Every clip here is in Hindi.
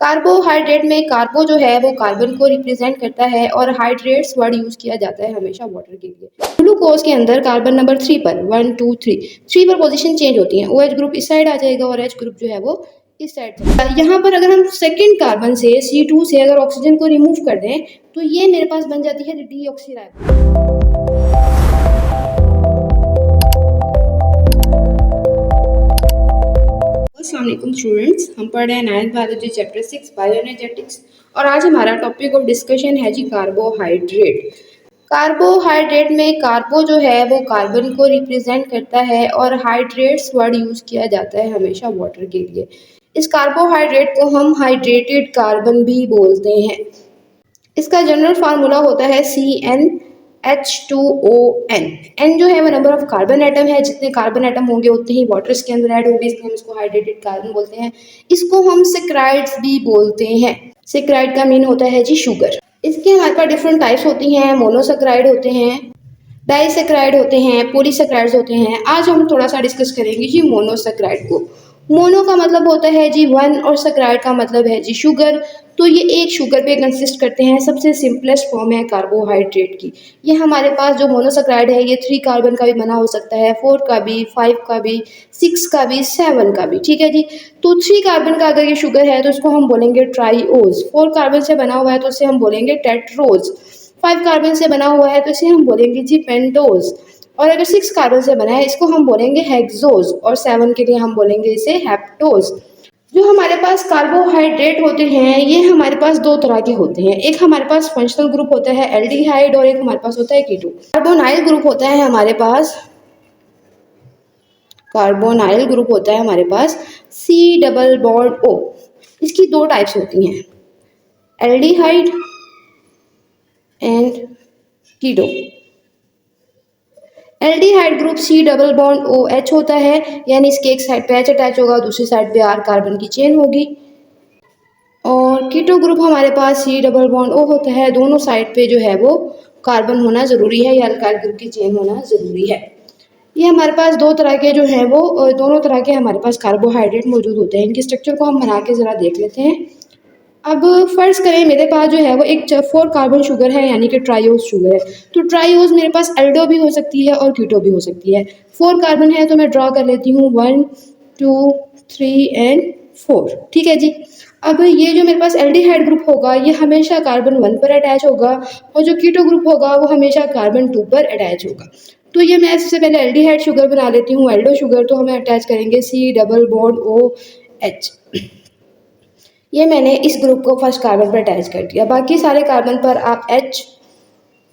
कार्बोहाइड्रेट में कार्बो जो है वो कार्बन को रिप्रेजेंट करता है और हाइड्रेट्स वर्ड यूज किया जाता है हमेशा वाटर के लिए। ग्लूकोज के अंदर कार्बन नंबर 3 पर 1 2 3 पर पोजीशन चेंज होती है। OH ग्रुप इस साइड आ जाएगा और H ग्रुप जो है वो इस साइड चला। यहाँ पर अगर हम सेकंड कार्बन से C2 से अगर ऑक्सीजन को रिमूव कर दें तो ये मेरे पास बन जाती है डीऑक्सीराइबोस। अस्सलामुअलैकुम स्टूडेंट्स, हम पढ़ रहे हैं 9th बायोलॉजी चैप्टर 6 बायोएनर्जेटिक्स और आज हमारा टॉपिक ऑफ डिस्कशन है जी कार्बोहाइड्रेट। कार्बोहाइड्रेट में कार्बो जो है वो कार्बन को रिप्रेजेंट करता है और हाइड्रेट्स वर्ड यूज किया जाता है हमेशा वाटर के लिए। इस कार्बोहाइड्रेट को हम हाइड्रेटेड कार्बन भी बोलते हैं। इसका जनरल फार्मूला होता है CnH2ON। N जो है वो नंबर ऑफ कार्बन एटम है, जितने कार्बन एटम होंगे उतने ही वाटर इसके अंदर ऐड होंगे, इसलिए हम इसको हाइड्रेटेड कार्बन बोलते हैं। इसको हम सेक्राइड्स भी बोलते हैं। सेक्राइड का मीन होता है जी शुगर। इसके हमारे पास डिफरेंट टाइप्स होती हैं। मोनोसेक्राइड होते हैं, डाइसेक्राइड होते हैं, पॉलीसेक्राइड्स होते हैं। आज हम थोड़ा सा डिस्कस करेंगे जी मोनोसेक्राइड को। मोनो का मतलब होता है जी वन और सेक्राइड का मतलब है जी शुगर। तो ये एक शुगर पे कंसिस्ट करते हैं। सबसे सिंपलेस्ट फॉर्म है कार्बोहाइड्रेट की। ये हमारे पास जो मोनोसेक्राइड है ये 3 कार्बन का भी बना हो सकता है, 4 का भी, 5 का भी, 6 का भी, 7 का भी। ठीक है जी। तो 3 कार्बन का अगर ये शुगर है तो इसको हम बोलेंगे ट्राईओज। 4 कार्बन से बना हुआ है तो इसे हम बोलेंगे टेट्रोज। 5 कार्बन से बना हुआ है तो इसे हम बोलेंगे जी पेंटोज। और अगर 6 कार्बन से बना है इसको हम बोलेंगे हेक्सोज और 7 के लिए हम बोलेंगे इसे हेप्टोज। जो हमारे पास कार्बोहाइड्रेट होते हैं ये हमारे पास 2 तरह के होते हैं। एक हमारे पास फंक्शनल ग्रुप होता है एल्डिहाइड और एक हमारे पास होता है कीटो। कार्बोनाइल ग्रुप होता है हमारे पास C डबल बॉन्ड O। इसकी 2 टाइप्स होती हैं, aldehyde and keto. Aldehyde group C double bond OH होता है, यानी इसके एक साइड पे H अटैच होगा, दूसरी साइड पे R कार्बन की चेन होगी। और कीटो ग्रुप हमारे पास C डबल बॉन्ड O होता है, दोनों साइड पे जो है वो कार्बन होना ज़रूरी है या अल्काइल ग्रुप की चेन होना ज़रूरी है। ये हमारे पास 2 तरह के जो हैं वो दोनों तरह के हमारे पास कार्बोहाइड्रेट मौजूद होते हैं। इनके स्ट्रक्चर को हम बना के ज़रा देख लेते हैं। अब फर्ज करें मेरे पास जो है वो एक 4 कार्बन शुगर है, यानी कि ट्राईओज शुगर है। तो ट्राईओज मेरे पास एल्डो भी हो सकती है और कीटो भी हो सकती है। 4 कार्बन है तो मैं ड्रॉ कर लेती हूँ 1 2 3 एंड 4। ठीक है जी। अब ये जो मेरे पास एल्डिहाइड ग्रुप होगा ये हमेशा कार्बन 1 पर अटैच होगा और जो कीटो ग्रुप होगा वो हमेशा कार्बन 2 पर अटैच होगा। तो ये मैं सबसे पहले एल्डिहाइड शुगर बना लेती हूँ, एल्डो शुगर। तो हमें अटैच करेंगे C डबल बॉन्ड OH। ये मैंने इस ग्रुप को फर्स्ट कार्बन पर अटैच कर दिया। बाकी सारे कार्बन पर आप H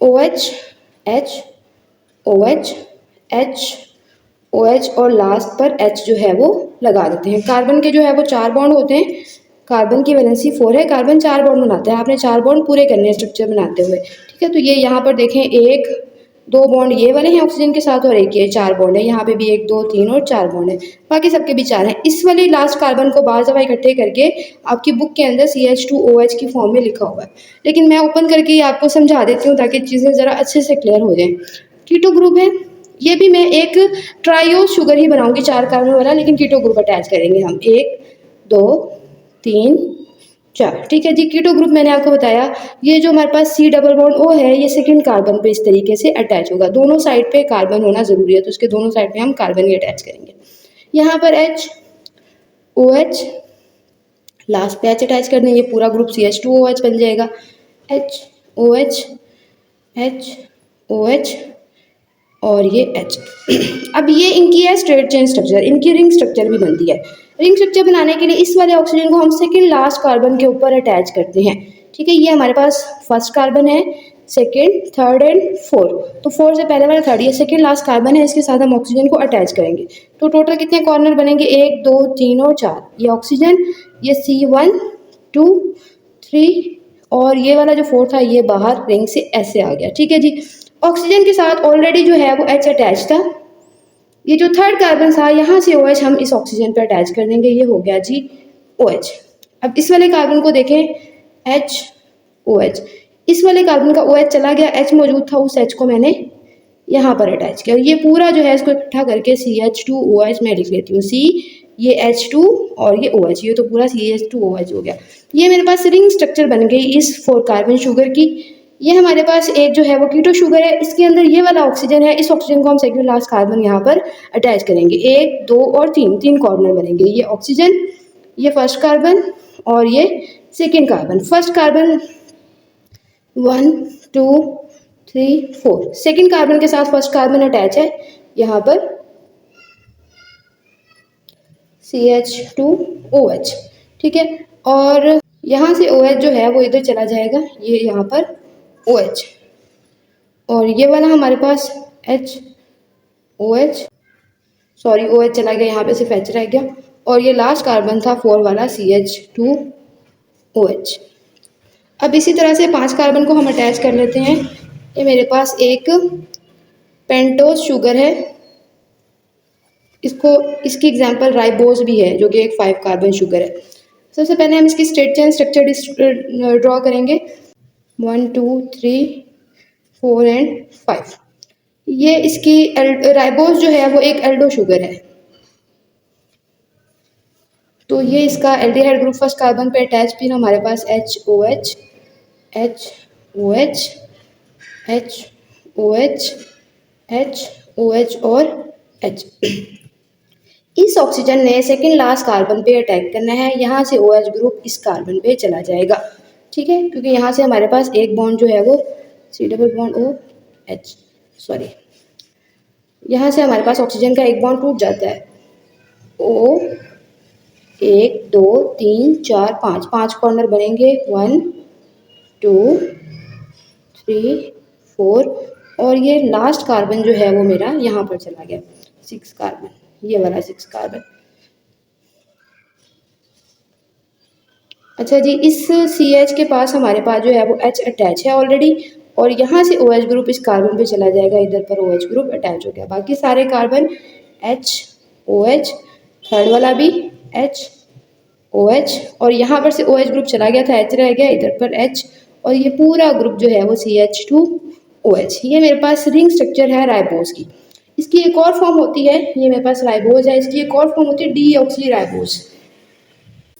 OH H OH H OH और लास्ट पर H जो है वो लगा देते हैं। कार्बन के जो है वो 4 बॉन्ड होते हैं। कार्बन की वैलेंसी 4 है, कार्बन 4 बॉन्ड बनाता है। आपने 4 बॉन्ड पूरे करने हैं स्ट्रक्चर बनाते हुए। ठीक है। तो ये यहाँ पर देखें 1 2 बॉन्ड ये वाले हैं ऑक्सीजन के साथ और एक ये 4 बॉन्ड है। यहाँ पे भी 1 2 3 और 4 बॉन्ड है, बाकी सबके भी 4 हैं। इस वाले लास्ट कार्बन को बार दफ़ा इकट्ठे करके आपकी बुक के अंदर CH2OH की फॉर्म में लिखा हुआ है, लेकिन मैं ओपन करके ही आपको समझा देती हूँ ताकि चीज़ें ज़रा अच्छे से क्लियर हो जाएँ। कीटो ग्रुप है, ये भी मैं एक ट्राईओज शुगर ही बनाऊंगी 4 कार्बन वाला, लेकिन कीटो ग्रुप अटैच करेंगे हम 1 2 3 4। ठीक है जी। कीटो ग्रुप मैंने आपको बताया ये जो हमारे पास C डबल बॉन्ड O है ये सेकंड कार्बन पे इस तरीके से अटैच होगा। दोनों साइड पे कार्बन होना ज़रूरी है, तो उसके दोनों साइड पे हम कार्बन ही अटैच करेंगे। यहाँ पर H OH लास्ट पे H अटैच कर देंगे, पूरा ग्रुप CH2OH बन जाएगा। H OH H OH और ये H। अब ये इनकी है स्ट्रेट चेन स्ट्रक्चर, इनकी रिंग स्ट्रक्चर भी बनती है। रिंग स्ट्रक्चर बनाने के लिए इस वाले ऑक्सीजन को हम सेकंड लास्ट कार्बन के ऊपर अटैच करते हैं। ठीक है। ये हमारे पास फर्स्ट कार्बन है, सेकंड, थर्ड एंड 4। तो 4 से पहले वाला 3rd, ये सेकंड लास्ट कार्बन है, इसके साथ हम ऑक्सीजन को अटैच करेंगे। तो टोटल कितने कॉर्नर बनेंगे 1 2 3 और 4। ये ऑक्सीजन, ये C1 2 3 और ये वाला जो 4 था ये बाहर रिंग से ऐसे आ गया। ठीक है जी। ऑक्सीजन के साथ ऑलरेडी जो है वो H अटैच था। ये जो 3rd कार्बन था यहाँ से OH हम इस ऑक्सीजन पर अटैच कर देंगे, ये हो गया जी OH। अब इस वाले कार्बन को देखें H OH, इस वाले कार्बन का OH चला गया, H मौजूद था, उस H को मैंने यहाँ पर अटैच किया। ये पूरा जो है इसको इकट्ठा करके CH2OH मैं लिख लेती हूँ, C ये H2 और ये OH, ये तो पूरा CH2OH हो गया। ये मेरे पास रिंग स्ट्रक्चर बन गई इस 4 कार्बन शुगर की। ये हमारे पास एक जो है वो कीटो शुगर है, इसके अंदर ये वाला ऑक्सीजन है, इस ऑक्सीजन को हम सेकंड लास्ट कार्बन यहाँ पर अटैच करेंगे। 1 2 और 3, 3 कॉर्नर बनेंगे। ये ऑक्सीजन, ये फर्स्ट कार्बन और ये second carbon. First carbon 1 2 3 4, second carbon के साथ फर्स्ट कार्बन अटैच है यहाँ पर CH2OH, ठीक है। और यहाँ से OH जो है वो इधर चला जाएगा, ये यहाँ पर OH, और ये वाला हमारे पास OH चला गया, यहाँ पे सिर्फ H रह गया, और ये लास्ट कार्बन था 4 वाला CH2OH। अब इसी तरह से 5 कार्बन को हम अटैच कर लेते हैं। ये मेरे पास एक पेंटोस शुगर है, इसकी एग्जांपल राइबोस भी है जो कि एक 5 कार्बन शुगर है। सबसे पहले हम इसकी स्ट्रेट चेन स्ट्रक्चर ड्रॉ करेंगे। 1 2 3 4 एंड 5। ये इसकी राइबोस जो है वो एक एल्डो शुगर है, तो ये इसका एल्डिहाइड ग्रुप फर्स्ट कार्बन पे अटैच। फिर हमारे पास HOH और H। इस ऑक्सीजन ने सेकेंड लास्ट कार्बन पे अटैक करना है, यहाँ से OH ग्रुप इस कार्बन पे चला जाएगा, ठीक है, क्योंकि यहाँ से हमारे पास एक बॉन्ड जो है वो COOH, यहाँ से हमारे पास ऑक्सीजन का एक बॉन्ड टूट जाता है। O 1 2 3 4 5, 5 कॉर्नर बनेंगे, 1 2 3 4, और ये लास्ट कार्बन जो है वो मेरा यहाँ पर चला गया 6 कार्बन, ये वाला 6 कार्बन। अच्छा जी, इस CH के पास हमारे पास जो है वो H अटैच है ऑलरेडी, और यहाँ से OH ग्रुप इस कार्बन पे चला जाएगा, इधर पर OH ग्रुप अटैच हो गया। बाकी सारे कार्बन HOH, थर्ड वाला भी HOH, और यहाँ पर से OH ग्रुप चला गया था, H रह गया, इधर पर H, और ये पूरा ग्रुप जो है वो CH2OH। ये मेरे पास रिंग स्ट्रक्चर है राइबोस की। इसकी एक और फॉर्म होती है, ये मेरे पास राइबोस है, इसकी एक और फॉर्म होती है डीऑक्सी राइबोस।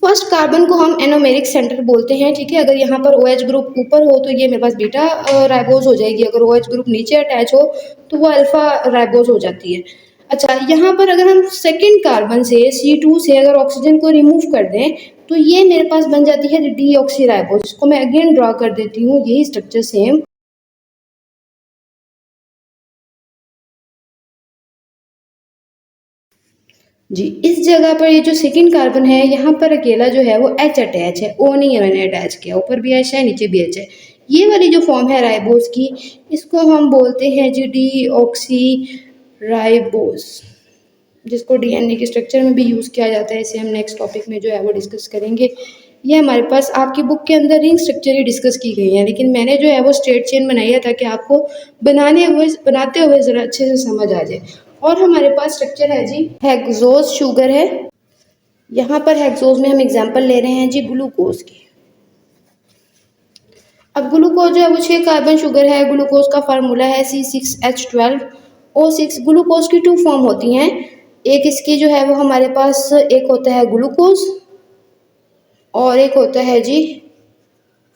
फर्स्ट कार्बन को हम एनोमेरिक सेंटर बोलते हैं, ठीक है। अगर यहाँ पर OH ग्रुप ऊपर हो तो ये मेरे पास बीटा राइबोस हो जाएगी, अगर OH ग्रुप नीचे अटैच हो तो वो अल्फा राइबोस हो जाती है। अच्छा, यहाँ पर अगर हम सेकेंड कार्बन से C2 से अगर ऑक्सीजन को रिमूव कर दें तो ये मेरे पास बन जाती है डीऑक्सी राइबोस। इसको मैं अगेन ड्रॉ कर देती हूँ, यही स्ट्रक्चर सेम। जी, इस जगह पर ये जो सेकंड कार्बन है यहाँ पर अकेला जो है वो H अटैच है, O नहीं है मैंने अटैच किया, ऊपर भी H है नीचे भी H है। ये वाली जो फॉर्म है राइबोस की, इसको हम बोलते हैं जी डीऑक्सी राइबोस, जिसको DNA के स्ट्रक्चर में भी यूज़ किया जाता है। इसे हम नेक्स्ट टॉपिक में जो है वो डिस्कस करेंगे। ये हमारे पास आपकी बुक के अंदर रिंग स्ट्रक्चर ही डिस्कस की गई है, लेकिन मैंने जो है वो स्ट्रेट चेन बनाई है ताकि आपको बनाते हुए ज़रा अच्छे से समझ आ जाए। और हमारे पास स्ट्रक्चर है जी हेक्सोज शुगर है। यहाँ पर हेक्सोज में हम एग्जांपल ले रहे हैं जी ग्लूकोज की। अब ग्लूकोज जो है वो 6 कार्बन शुगर है। ग्लूकोज का फार्मूला है C6H12O6। ग्लूकोज की 2 फॉर्म होती हैं, एक इसकी जो है वो हमारे पास एक होता है ग्लूकोज और एक होता है जी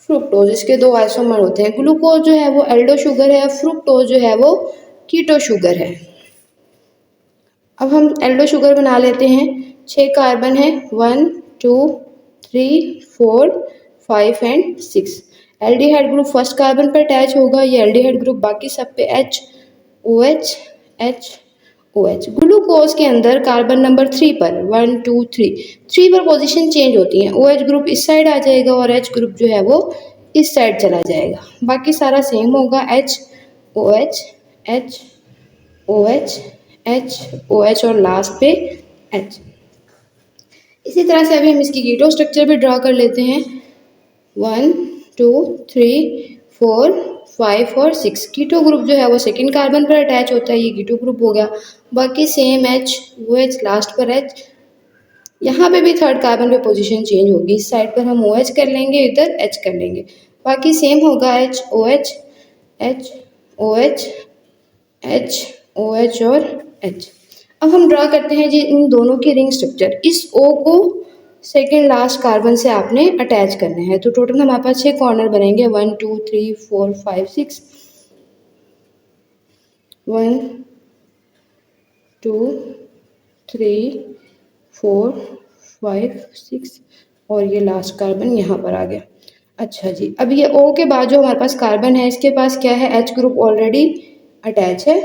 फ्रुक्टोज। इसके 2 आइसोमर होते हैं। ग्लूकोज जो है वो एल्डो शुगर है, फ्रुक्टोज जो है वो कीटो शुगर है। अब हम एल्डो शुगर बना लेते हैं। 6 कार्बन है, 1 2 3 4 5 and 6। Aldehyde group first carbon पर अटैच होगा, ये एल्डिहाइड ग्रुप बाकी सब पे HOH HOH। ग्लूकोज के अंदर कार्बन नंबर 3 पर 1 2 3 पर पोजीशन चेंज होती है। OH ग्रुप इस साइड आ जाएगा और H ग्रुप जो है वो इस साइड चला जाएगा। बाकी सारा सेम होगा, HOH HOH HOH और लास्ट पे H। इसी तरह से अभी हम इसकी कीटो स्ट्रक्चर भी ड्रॉ कर लेते हैं। 1 2 3 4 5 और 6। कीटो ग्रुप जो है वो सेकेंड कार्बन पर अटैच होता है, ये कीटो ग्रुप हो गया। बाकी सेम HOH लास्ट पर H। यहाँ पे भी थर्ड कार्बन पे पोजीशन चेंज होगी, इस साइड पर हम OH कर लेंगे, इधर H कर लेंगे। बाकी सेम होगा HOH HOH HOH और H। अब हम ड्रा करते हैं जी इन दोनों की रिंग स्ट्रक्चर। इस ओ को सेकेंड लास्ट कार्बन से आपने अटैच करना है। तो टोटल हमारे पास 6 कॉर्नर बनेंगे, 1 2 3 4 5 6, 1 2 3 4 5 6 और ये लास्ट कार्बन यहाँ पर आ गया। अच्छा जी, अब ये O के बाद जो हमारे पास कार्बन है इसके पास क्या है, H ग्रुप ऑलरेडी अटैच है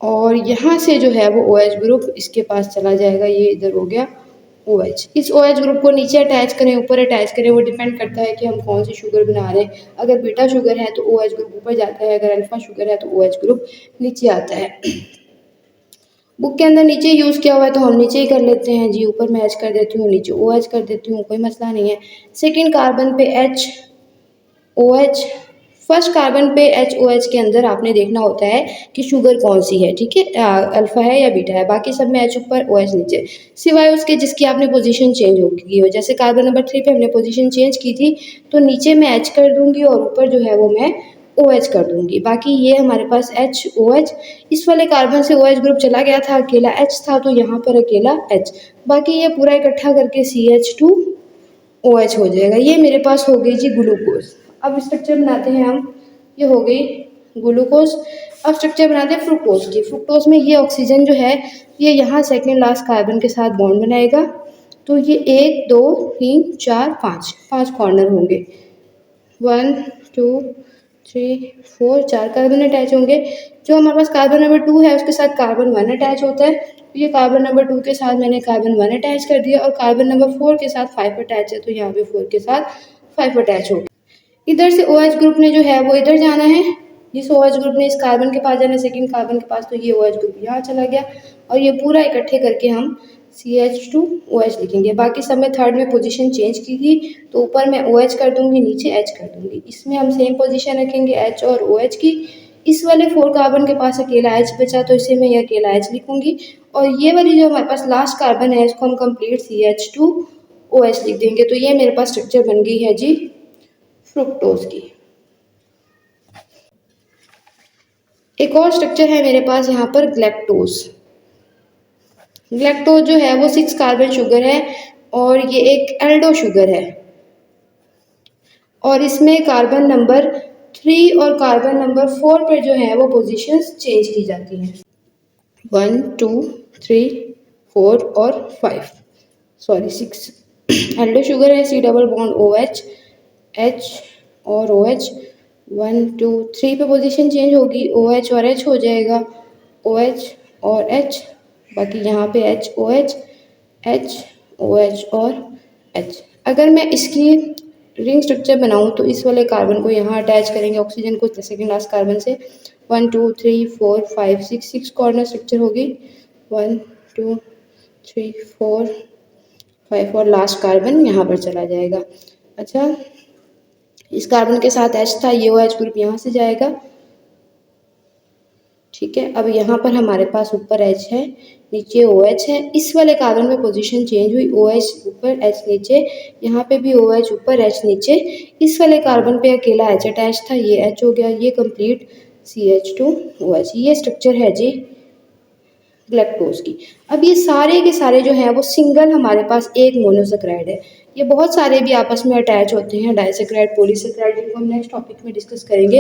और यहाँ से जो है वो OH ग्रुप इसके पास चला जाएगा, ये इधर हो गया OH। इस OH ग्रुप को नीचे अटैच करें ऊपर अटैच करें, वो डिपेंड करता है कि हम कौन सी शुगर बना रहे हैं। अगर बीटा शुगर है तो OH ग्रुप ऊपर जाता है, अगर अल्फा शुगर है तो OH ग्रुप नीचे आता है। बुक के अंदर नीचे यूज़ किया हुआ है तो हम नीचे ही कर लेते हैं जी, ऊपर मैं H कर देती हूँ, नीचे OH कर देती हूँ, कोई मसला नहीं है। सेकेंड कार्बन पे H OH, फर्स्ट कार्बन पे HOH के अंदर आपने देखना होता है कि शुगर कौन सी है, ठीक है, अल्फा है या बीटा है। बाकी सब में H ऊपर OH नीचे, सिवाय उसके जिसकी आपने पोजीशन चेंज होगी हो। जैसे कार्बन नंबर 3 पे हमने पोजीशन चेंज की थी तो नीचे मैं H कर दूंगी और ऊपर जो है वो मैं OH कर दूंगी। बाकी ये हमारे पास HOH, इस वाले कार्बन से OH ग्रुप चला गया था, अकेला H था तो यहाँ पर अकेला H, बाकी ये पूरा इकट्ठा करके CH2OH हो जाएगा। ये मेरे पास हो गई जी ग्लूकोज। अब स्ट्रक्चर बनाते हैं हम, ये हो गई ग्लूकोज। अब स्ट्रक्चर बनाते हैं फ्रुक्टोज की। फ्रुक्टोज में ये ऑक्सीजन जो है ये यहाँ सेकेंड लास्ट कार्बन के साथ बॉन्ड बनाएगा, तो ये 1 2 3 4 5 कॉर्नर होंगे, 1 2 3 4 4 कार्बन अटैच होंगे। जो हमारे पास कार्बन नंबर 2 है उसके साथ कार्बन 1 अटैच होता है, तो ये कार्बन नंबर 2 के साथ मैंने कार्बन 1 अटैच कर दिया और कार्बन नंबर 4 के साथ 5 अटैच है तो यहाँ पे 4 के साथ 5 अटैच हो गया। इधर से OH ग्रुप ने जो है वो इधर जाना है, जिस OH ग्रुप ने इस कार्बन के पास जाना है सेकेंड कार्बन के पास, तो ये OH ग्रुप यहाँ चला गया और ये पूरा इकट्ठे करके हम CH2OH लिखेंगे। बाकी सब में थर्ड में पोजीशन चेंज की थी तो ऊपर मैं OH कर दूंगी, नीचे H कर दूंगी। इसमें हम सेम पोजीशन रखेंगे H और OH की। इस वाले 4 कार्बन के पास अकेला H बचा तो इसे मैं ये अकेला H लिखूंगी और ये वाली जो हमारे पास लास्ट कार्बन है इसको हम कंप्लीट CH2OH लिख देंगे। तो ये मेरे पास स्ट्रक्चर बन गई है जी फ्रुक्टोज की। एक और स्ट्रक्चर है मेरे पास यहाँ पर ग्लैक्टोज। ग्लैक्टोज जो है वो 6 कार्बन शुगर है और ये एक एल्डो शुगर है और इसमें कार्बन नंबर 3 और कार्बन नंबर 4 पे जो है वो पोजीशंस चेंज की जाती हैं, 1 2 3 4 और 5, सॉरी 6। एल्डो शुगर है, C double bond OH H और OH, 1 2 3 पे पोजीशन चेंज होगी, OH और H हो जाएगा, OH और H, बाकी यहाँ पे HOH H OH और H। अगर मैं इसकी रिंग स्ट्रक्चर बनाऊँ तो इस वाले कार्बन को यहाँ अटैच करेंगे ऑक्सीजन को सेकेंड लास्ट कार्बन से, 1 2 3 4 5 6 कॉर्नर स्ट्रक्चर होगी, 1 2 3 4 5 और लास्ट कार्बन यहाँ पर चला जाएगा। अच्छा, इस कार्बन के साथ H था, ये OH ग्रुप यहाँ से जाएगा, ठीक है। अब यहाँ पर हमारे पास ऊपर H है, नीचे OH है। इस वाले कार्बन में पोजीशन चेंज हुई, OH ऊपर H नीचे, यहाँ पे भी OH ऊपर H नीचे। इस वाले कार्बन पे अकेला H अटैच था, ये H हो गया, ये कंप्लीट CH2OH। ये स्ट्रक्चर है जी ग्लैक्टोज की। अब ये सारे के सारे जो हैं वो सिंगल हमारे पास एक मोनोसेक्राइड है। ये बहुत सारे भी आपस में अटैच होते हैं, डाइसेक्राइड, पॉलीसेक्राइड, जिनको हम नेक्स्ट टॉपिक में डिस्कस करेंगे।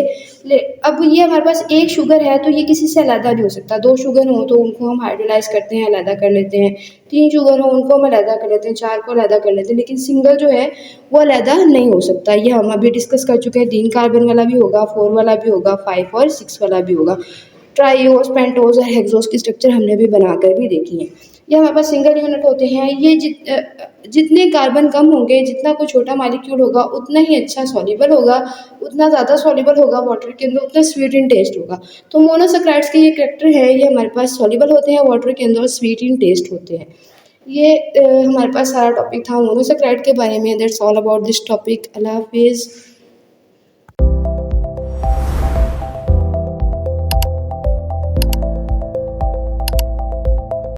अब ये हमारे पास एक शुगर है तो ये किसी से अलग नहीं हो सकता। 2 शुगर हो तो उनको हम हाइड्रोलाइज करते हैं, अलग कर लेते हैं, 3 शुगर हो उनको हम अलग कर लेते हैं, 4 को अलग कर लेते हैं, लेकिन सिंगल जो है वो अलग नहीं हो सकता। ये हम अभी डिस्कस कर चुके हैं, 3 कार्बन वाला भी होगा, 4 वाला भी होगा, 5 और 6 वाला भी होगा। ट्राईओस, पेंटोस और हेक्सोस की स्ट्रक्चर हमने भी बनाकर भी देखी है। ये हमारे पास सिंगल यूनिट होते हैं। ये जितने कार्बन कम होंगे, जितना कोई छोटा मॉलिक्यूल होगा उतना ही अच्छा सॉल्युबल होगा, उतना ज़्यादा सॉल्युबल होगा वाटर के अंदर, उतना स्वीट इन टेस्ट होगा। तो मोनोसेक्राइड्स के ये कैरेक्टर है, ये हमारे पास सॉल्युबल होते हैं वाटर के अंदर, स्वीट इन टेस्ट होते हैं। ये हमारे पास सारा टॉपिक था मोनोसेक्राइड के बारे में। That's all about this topic. अल्लाह हाफिज़।